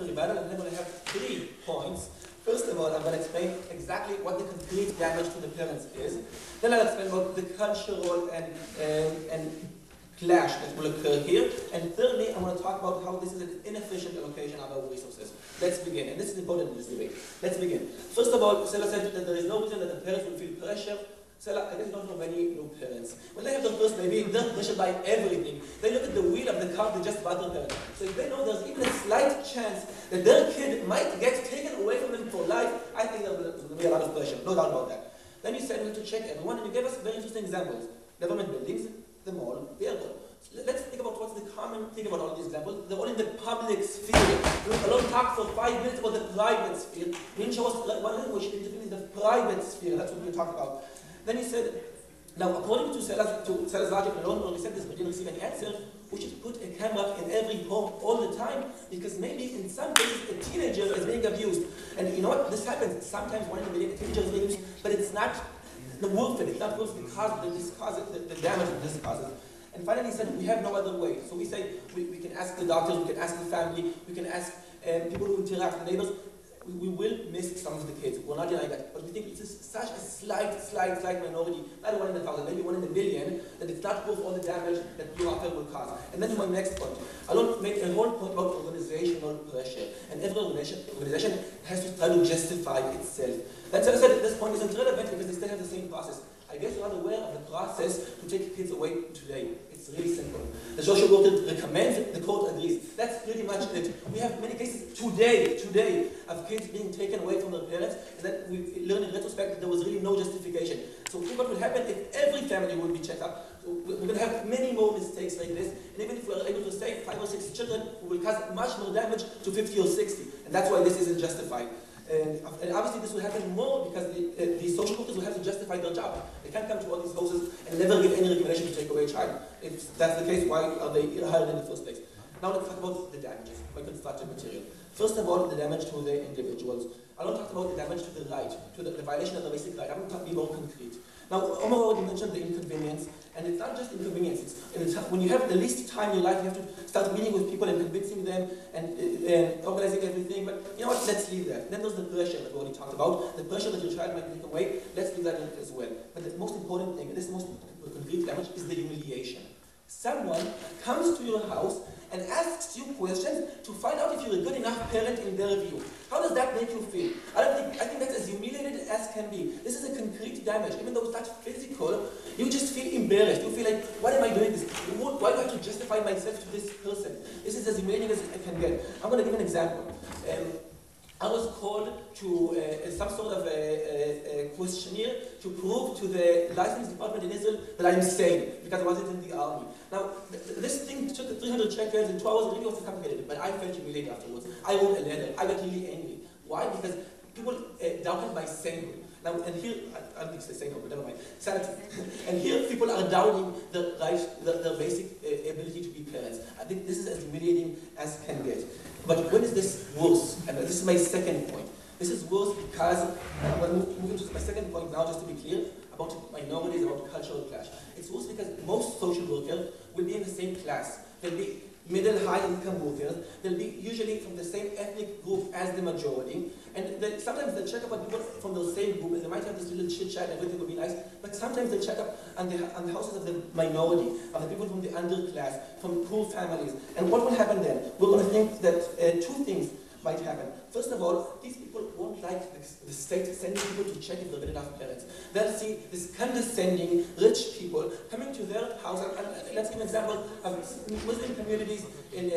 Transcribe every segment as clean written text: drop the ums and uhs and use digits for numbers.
rebuttal, and then I'm going to have 3 points. First of all, I'm going to explain exactly what the concrete damage to the parents is. Then I'll explain about the cultural and clash that will occur here. And thirdly, I'm going to talk about how this is an inefficient allocation of our resources. Let's begin. And this is important in this debate. Let's begin. First of all, Sela said that there is no reason that the parents will feel pressure. Sela, I guess you don't know many new parents. When they have their first baby, they're pressured by everything. They look at the wheel of the car, they just buy their parents. So if they know there's even a slight chance that their kid might get taken away from them for life, I think there's going to be a lot of pressure. No doubt about that. Then you said we have to check everyone, and you gave us very interesting examples. Government buildings, the mall, the airport. So let's think about what's the common thing about all these examples. They're all in the public sphere. We alone talk for 5 minutes about the private sphere. You didn't show us one thing we should intervene in the private sphere. That's what we talked about. Then he said, now according to Sela's logic alone, when we said this, we didn't receive any answer, we should put a camera in every home all the time, because maybe in some cases a teenager is being abused. And you know what? This happens. Sometimes 1 in a million a teenager is being abused, but it's not worth it. It's not worth the damage that this causes. And finally he said, we have no other way. So we say, we can ask the doctors, we can ask the family, we can ask people who interact with neighbors. We will miss some of the kids. We're not denying that. But we think it's such a slight minority, not 1 in 1,000, maybe 1 in a million, that it's not worth all the damage that your affair will cause. And then to my next point. I want to make a whole point about organizational pressure. And every organization has to try to justify itself. That's why I said this point isn't relevant because they still have the same process. I guess you're not aware of the process to take kids away today. It's really simple. The social worker recommends, the court agrees. That's pretty much it. We have many cases today, of kids being taken away from their parents, and then we learn in retrospect that there was really no justification. So think what would happen if every family would be checked up. So we're going to have many more mistakes like this, and even if we're able to save 5 or 6 children, we will cause much more damage to 50 or 60. And that's why this isn't justified. And obviously this will happen more because the social workers will have to justify their job. They can't come to all these houses and never give any recommendation to take away a child. If that's the case, why are they hired in the first place? Now let's talk about the damages by constructive material. First of all, the damage to the individuals. I don't talk about the damage to the right, to the violation of the basic right. I'm going to be more concrete. Now, Omar already mentioned the inconvenience, and it's not just inconvenience. It's when you have the least time in your life, you have to start meeting with people and convincing them and organizing everything. But you know what? Let's leave that. Then there's the pressure that we already talked about. The pressure that your child might take away. Let's leave that in as well. But the most important thing, and this is the most concrete damage, is the humiliation. Someone comes to your house and asks you questions to find out if you're a good enough parent in their view. How does that make you feel? I think that's as humiliated as can be. This is a concrete damage. Even though it's not physical, you just feel embarrassed. You feel like, why am I doing this? Why do I have to justify myself to this person? This is as humiliating as I can get. I'm going to give an example. I was called to some sort of a questionnaire to prove to the license department in Israel that I'm sane, because I wasn't in the army. Now, this thing took 300 checkers in 2 hours, it really was complicated, but I felt humiliated afterwards. I wrote a letter. I got really angry. Why? Because people doubted my sainthood. Now, and here, I don't think it's sainthood, but never mind. Sanity. And here, people are doubting their basic ability to be parents. I think this is as humiliating as can get. But when is this worse? And this is my second point. This is worse because, I'm going to move into my second point now, just to be clear, about minorities, about cultural clash. It's worse because most social workers will be in the same class. They'll be middle, high income workers. They'll be usually from the same ethnic group as the majority. And sometimes they'll check up on people from the same group, and they might have this little chit chat, everything will be nice. But sometimes they'll check up on the houses of the minority, of the people from the underclass, from poor families. And what will happen then? We're going to think that 2 things might happen. First of all, these people won't like the state sending people to check if they're good enough parents. They'll see this condescending, rich people coming to their house. And let's give an example of Muslim communities in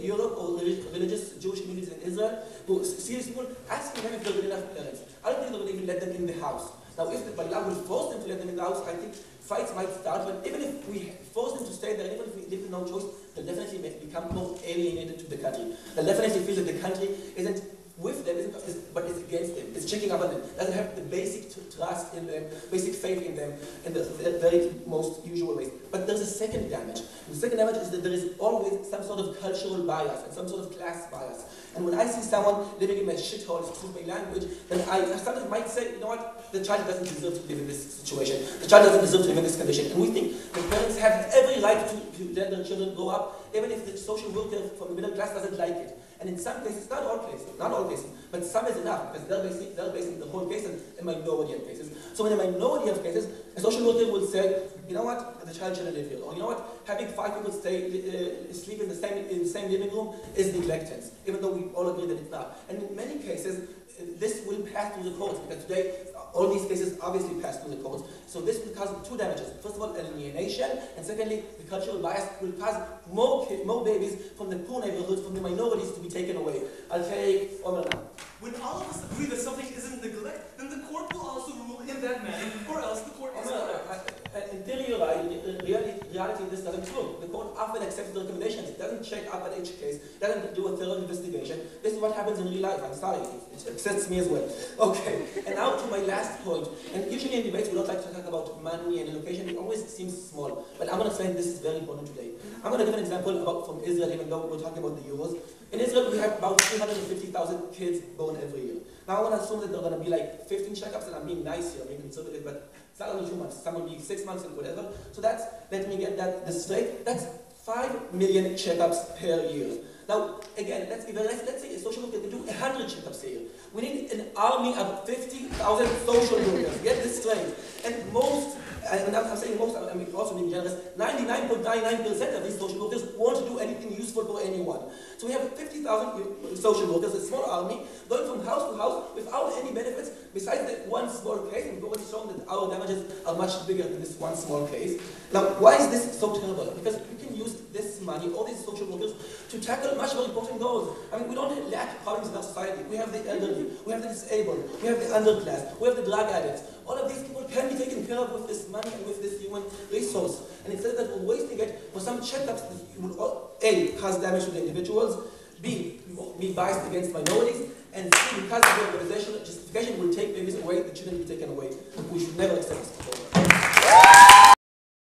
Europe, or religious Jewish communities in Israel, who see these people asking them if they're good enough parents. I don't think they're going to even let them in the house. Now, if the Bala will force them to let them in the house, I think fights might start. But even if we force them to stay there, even if we give them no choice, they'll definitely become more alienated to the country. They'll definitely feel that the country isn't with them, but it's against them. It's checking up on them. Doesn't have the basic trust in them, basic faith in them, in the very most usual ways. But there's a second damage. The second damage is that there is always some sort of cultural bias and some sort of class bias. And when I see someone living in a shithole, excuse my language, then I sometimes might say, you know what, the child doesn't deserve to live in this situation. The child doesn't deserve to live in this condition. And we think the parents have every right to let their children grow up, even if the social worker from the middle class doesn't like it. And in some cases, not all cases, but some is enough, because they're basing the whole cases in minority of cases. So in a minority of cases, a social worker will say, you know what, the child shouldn't live here. Or you know what, having 5 people sleep in the same living room is neglectance, even though we all agree that it's not. And in many cases, this will pass through the courts, because today, all these cases obviously pass through the courts. So this will cause 2 damages. First of all, alienation, and secondly, the cultural bias will cause more babies from the poor neighborhoods, from the minorities to be taken away. I'll take Omer now. When all of us agree that something isn't neglect, then the court will also rule in that manner, or else the court is correct. In theory, you're right. In reality, this doesn't true. The court often accepts the recommendations. It doesn't check up at each case. It doesn't do a thorough investigation. This is what happens in real life. I'm sorry. It upsets me as well. Okay. And now to my last point. And usually in debates, we don't like to talk about money and location. It always seems small. But I'm going to explain this is very important today. I'm going to give an example from Israel, even though we're talking about the euros. In Israel, we have about 350,000 kids born every year. Now, I want to assume that there are going to be like 15 checkups, and I'm being nice here, I'm being conservative, but it's not only 2 months. Some will be 6 months and whatever. So that's, let me get this straight. That's 5 million checkups per year. Now, again, let's be very nice. Let's say a social worker can do 100 checkups a year. We need an army of 50,000 social workers. Get this straight. And most, and I'm saying most, I'm also being generous, 99.99% of these social workers won't do anything useful for anyone. So we have 50,000 social workers, a small army, going from house to house without any benefits, besides that one small case. And we've already shown that our damages are much bigger than this one small case. Now, why is this so terrible? Because we can use this money, all these social workers, to tackle much more important goals. I mean, we don't lack problems in our society. We have the elderly, we have the disabled, we have the underclass, we have the drug addicts. All of these people can be taken care of with this money and with this human resource. And instead that we're wasting it for some checkups that will A, cause damage to the individuals, B, be biased against minorities, and C, because of the organizational justification will take babies away that shouldn't be taken away. We should never accept this.